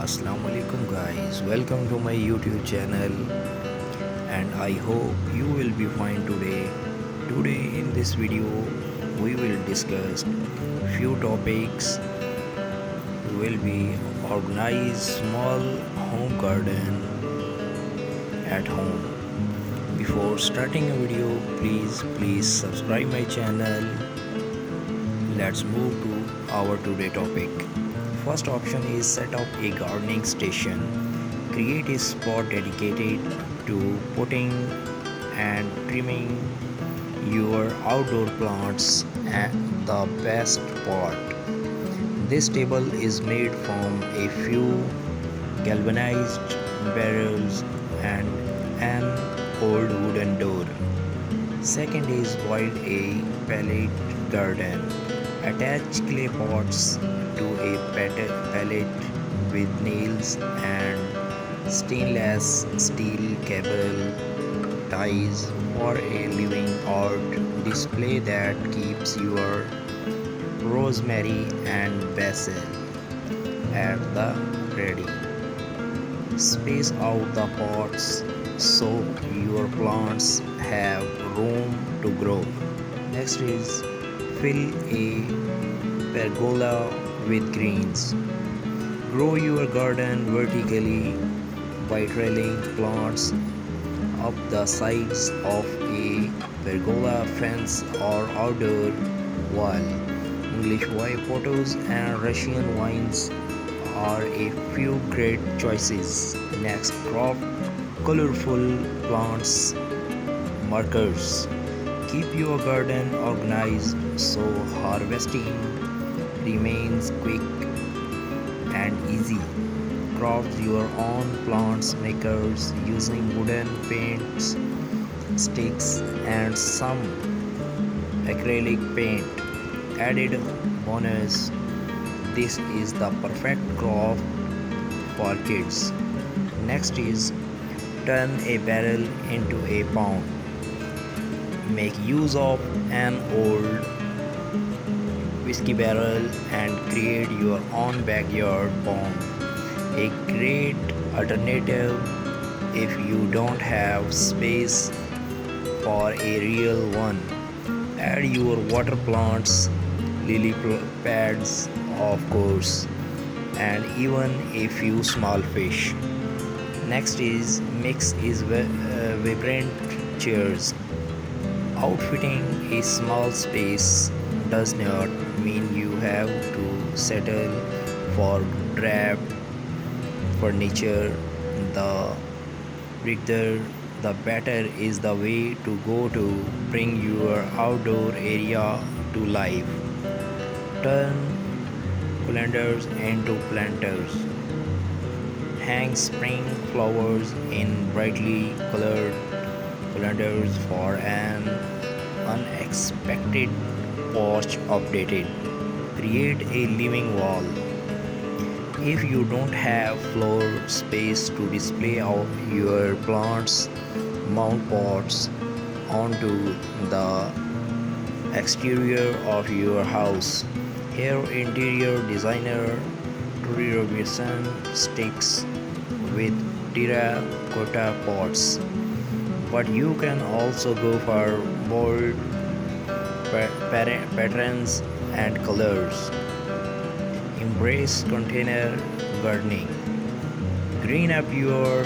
Assalamu alaikum guys, welcome to my YouTube channel and I hope you will be fine today. Today in this video we will discuss few topics. We will be organize small home garden at home. Before starting a video, please subscribe my channel. Let's move to our today topic. First option is set up a gardening station. Create a spot dedicated to potting and trimming your outdoor plants at the best part. This table is made from a few galvanized barrels and an old wooden door. Second is build a pallet garden. Attach clay pots to a pallet with nails and stainless steel cable ties for a living art display that keeps your rosemary and basil at the ready. Space out the pots so your plants have room to grow. Next is fill a pergola with greens. Grow your garden vertically by trailing plants up the sides of a pergola fence or outdoor wall. English white potatoes and Russian vines are a few great choices. Next, crop colorful plants markers. Keep your garden organized so harvesting remains quick and easy. Craft your own plants makers using wooden paints, sticks, and some acrylic paint. Added bonus, this is the perfect craft for kids. Next is turn a barrel into a pond. Make use of an old whiskey barrel and create your own backyard pond. A great alternative if you don't have space for a real one. Add your water plants, lily pads, of course, and even a few small fish. Next is mix is vibrant chairs. Outfitting a small space does not mean you have to settle for drab furniture. The richer the better is the way to go to bring your outdoor area to life. Turn colanders into planters. Hang spring flowers in brightly colored colanders for an unexpected porch updated. Create a living wall. If you don't have floor space to display out your plants, mount pots onto the exterior of your house. Here, interior designer Trudy Robinson sticks with terracotta pots, but you can also go for bold patterns and colors. Embrace container gardening. Green up your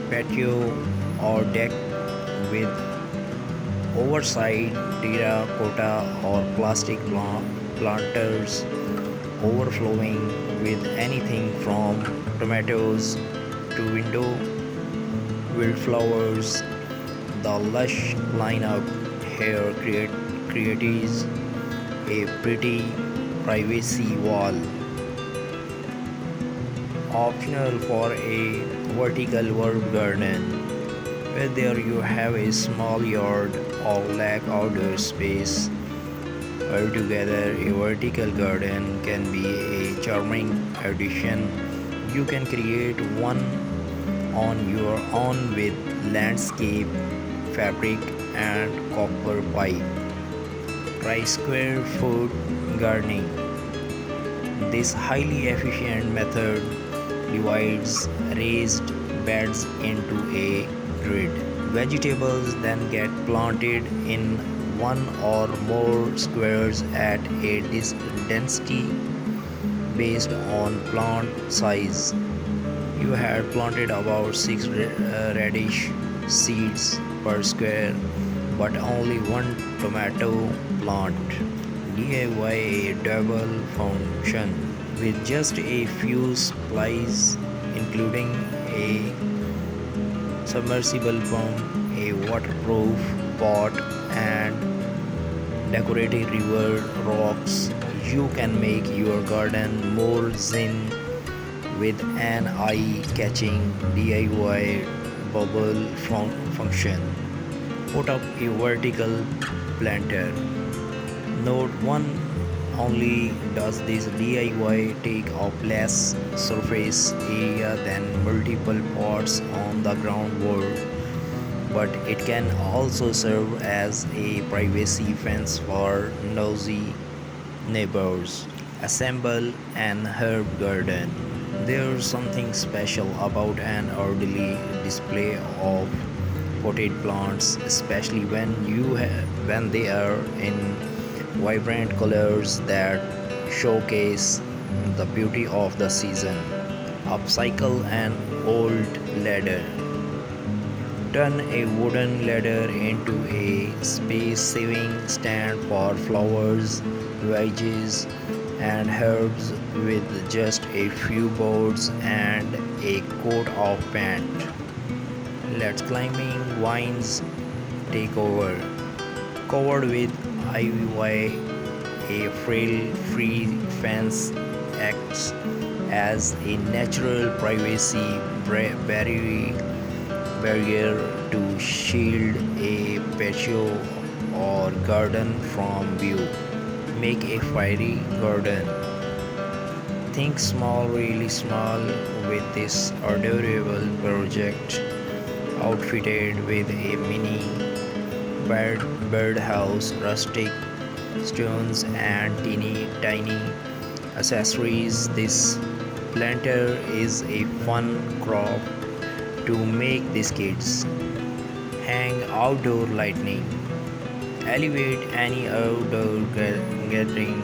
patio or deck with oversized terracotta or plastic planters overflowing with anything from tomatoes to window wildflowers. The lush lineup here creates a pretty privacy wall. Optional for a vertical herb garden. Whether you have a small yard or lack outdoor space, altogether a vertical garden can be a charming addition. You can create one on your own with landscape, fabric, and copper pipe. Try square foot gardening. This highly efficient method divides raised beds into a grid. Vegetables then get planted in one or more squares at a density based on plant size. You had planted about 6 radish seeds per square, but only one tomato plant. DIY a double function with just a few supplies, including a submersible pump, a waterproof pot, and decorative river rocks. You can make your garden more zen with an eye-catching DIY bubble function. Put up a vertical planter. Note 1: only does this DIY take up less surface area than multiple pots on the ground board, but it can also serve as a privacy fence for nosy neighbors. Assemble an herb garden. There's something special about an orderly display of potted plants, especially when they are in vibrant colors that showcase the beauty of the season. Upcycle an old ladder. Turn a wooden ladder into a space-saving stand for flowers, veggies, and herbs with just a few boards and a coat of paint. Let climbing vines take over. Covered with ivy, a frail-free fence acts as a natural privacy barrier to shield a patio or garden from view. Make a fiery garden. Think small, really small with this adorable project, outfitted with a mini birdhouse, rustic stones, and teeny tiny accessories. This planter is a fun crop to make these kids. Hang outdoor lighting. Elevate any outdoor gathering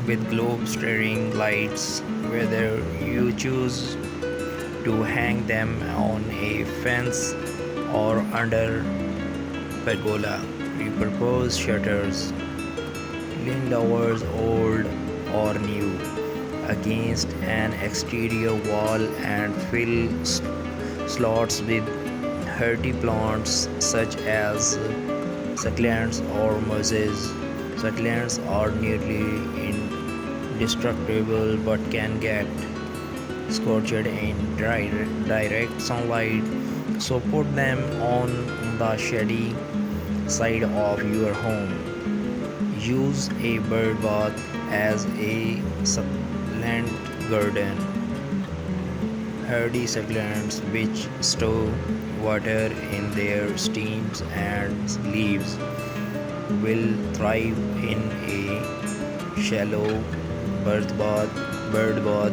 with globe stirring lights, whether you choose to hang them on a fence or under pergola. Repurpose shutters, lean lowers old or new, against an exterior wall and fill slots with hardy plants such as succulents or mosses. Succulents are nearly indestructible but can get scorched in direct sunlight, so put them on the shady side of your home. Use a bird bath as a succulent garden. Hardy succulents which store water in their stems and leaves will thrive in a shallow bird bath.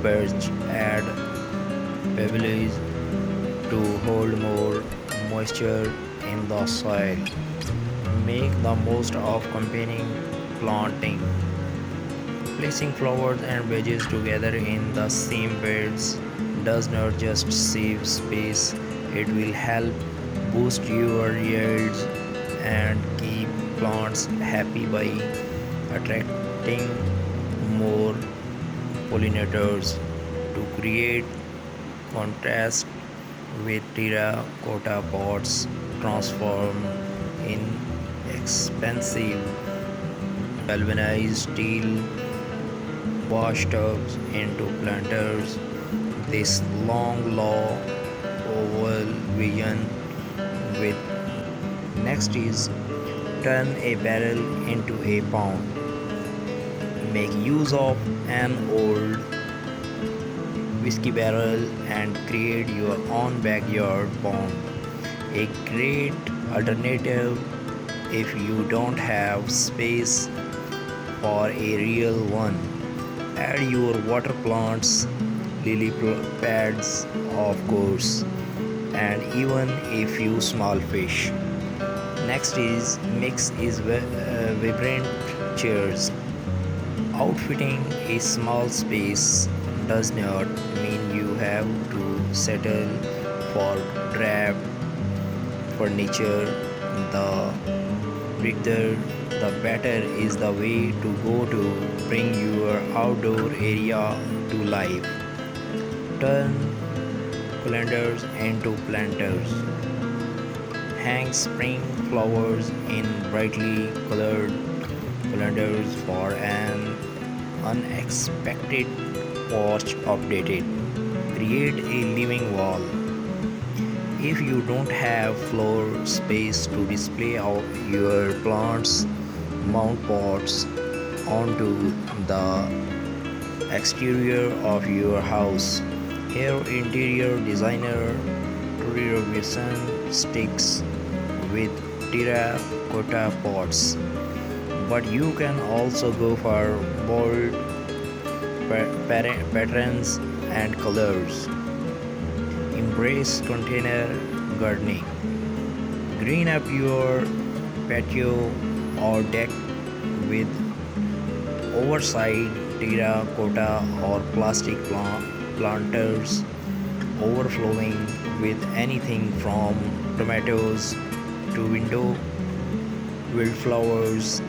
Perch add pebbles to hold more moisture in the soil. Make the most of combining planting. Placing flowers and veggies together in the same beds does not just save space, it will help boost your yields and keep plants happy by attracting more pollinators. To create contrast with terracotta pots, transform in expensive galvanized steel washtubs into planters. This long law oval vision with next is turn a barrel into a pond. Make use of an old whiskey barrel and create your own backyard pond. A great alternative if you don't have space for a real one. Add your water plants, lily pads, of course, and even a few small fish. Next is mix is vibrant chairs. Outfitting a small space does not mean you have to settle for drab furniture. The bigger, the better is the way to go to bring your outdoor area to life. Turn calendars into planters. Hang spring flowers in brightly colored calendars for an unexpected porch updated. Create a living wall. If you don't have floor space to display out your plants, mount pots onto the exterior of your house. Here, interior designer Vision sticks with terracotta pots, but you can also go for bold patterns and colors. Embrace container gardening. Green up your patio or deck with oversized terracotta or plastic planters overflowing with anything from tomatoes to window wildflowers.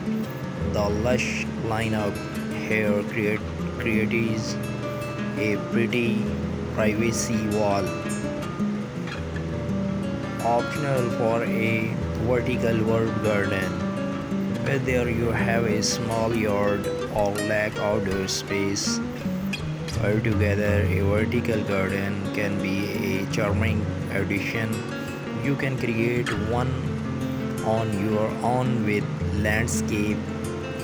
The lush lineup here creates a pretty privacy wall. Optional for a vertical herb garden. Whether you have a small yard or lack outdoor space, altogether a vertical garden can be a charming addition. You can create one on your own with landscape,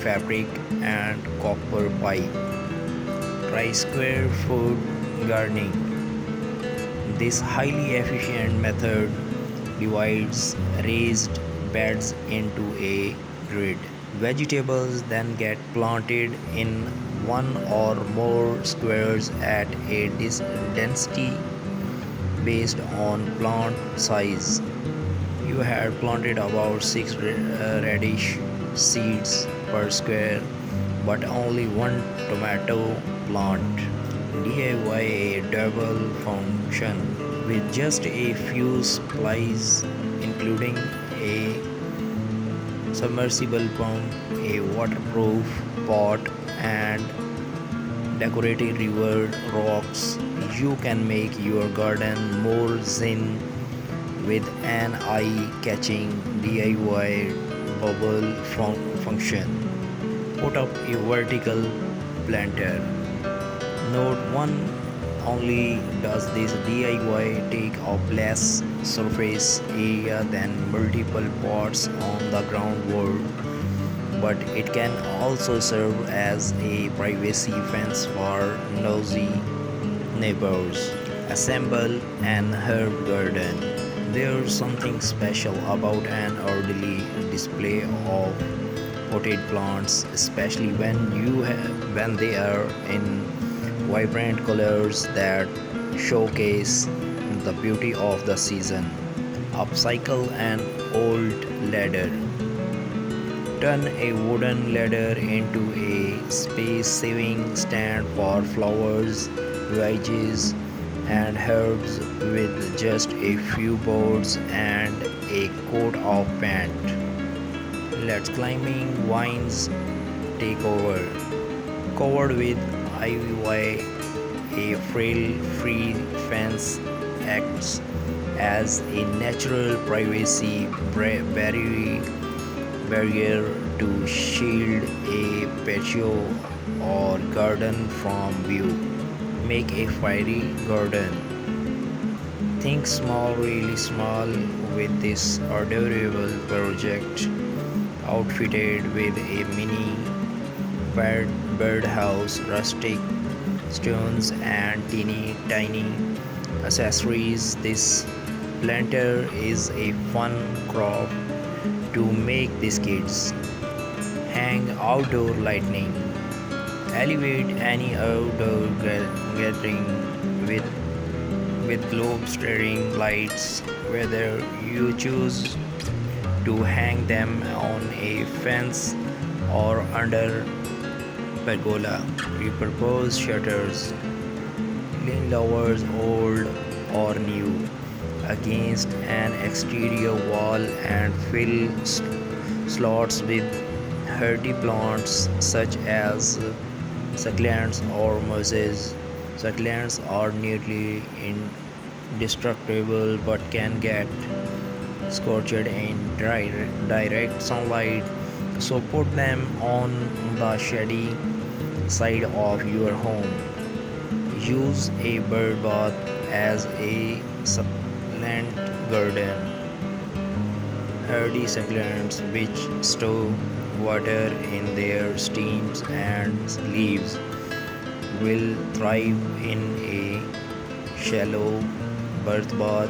fabric, and copper pipe. Try square foot gardening. This highly efficient method divides raised beds into a grid. Vegetables then get planted in one or more squares at a density based on plant size. You had planted about 6 radish seeds per square, but only one tomato plant. DIY a double function with just a few supplies, including a submersible pump, a waterproof pot, and decorative river rocks. You can make your garden more zen with an eye-catching DIY bubble function. Put up a vertical planter. Note 1: only does this DIY take up less surface area than multiple pots on the ground wall, but it can also serve as a privacy fence for nosy neighbors. Assemble an herb garden. There's something special about an orderly display of potted plants, especially when they are in vibrant colors that showcase the beauty of the season. Upcycle an old ladder. Turn a wooden ladder into a space-saving stand for flowers, veggies, and herbs with just a few boards and a coat of paint. Let climbing vines take over. Covered with ivy, a frail-free fence acts as a natural privacy barrier to shield a patio or garden from view. Make a fairy garden. Think small, really small with this adorable project, outfitted with a mini birdhouse, rustic stones, and teeny tiny accessories. This planter is a fun crop to make these kids. Hang outdoor lighting. Elevate any outdoor gathering with globe staring lights, whether you choose to hang them on a fence or under pergola. Repurpose shutters, lean lowers old or new, against an exterior wall and fill slots with hardy plants such as succulents or mosses. Succulents are nearly indestructible but can get scorched in direct sunlight, so put them on the shady side of your home. Use a bird bath as a succulent garden. Hardy succulents which store water in their stems and leaves will thrive in a shallow birth bath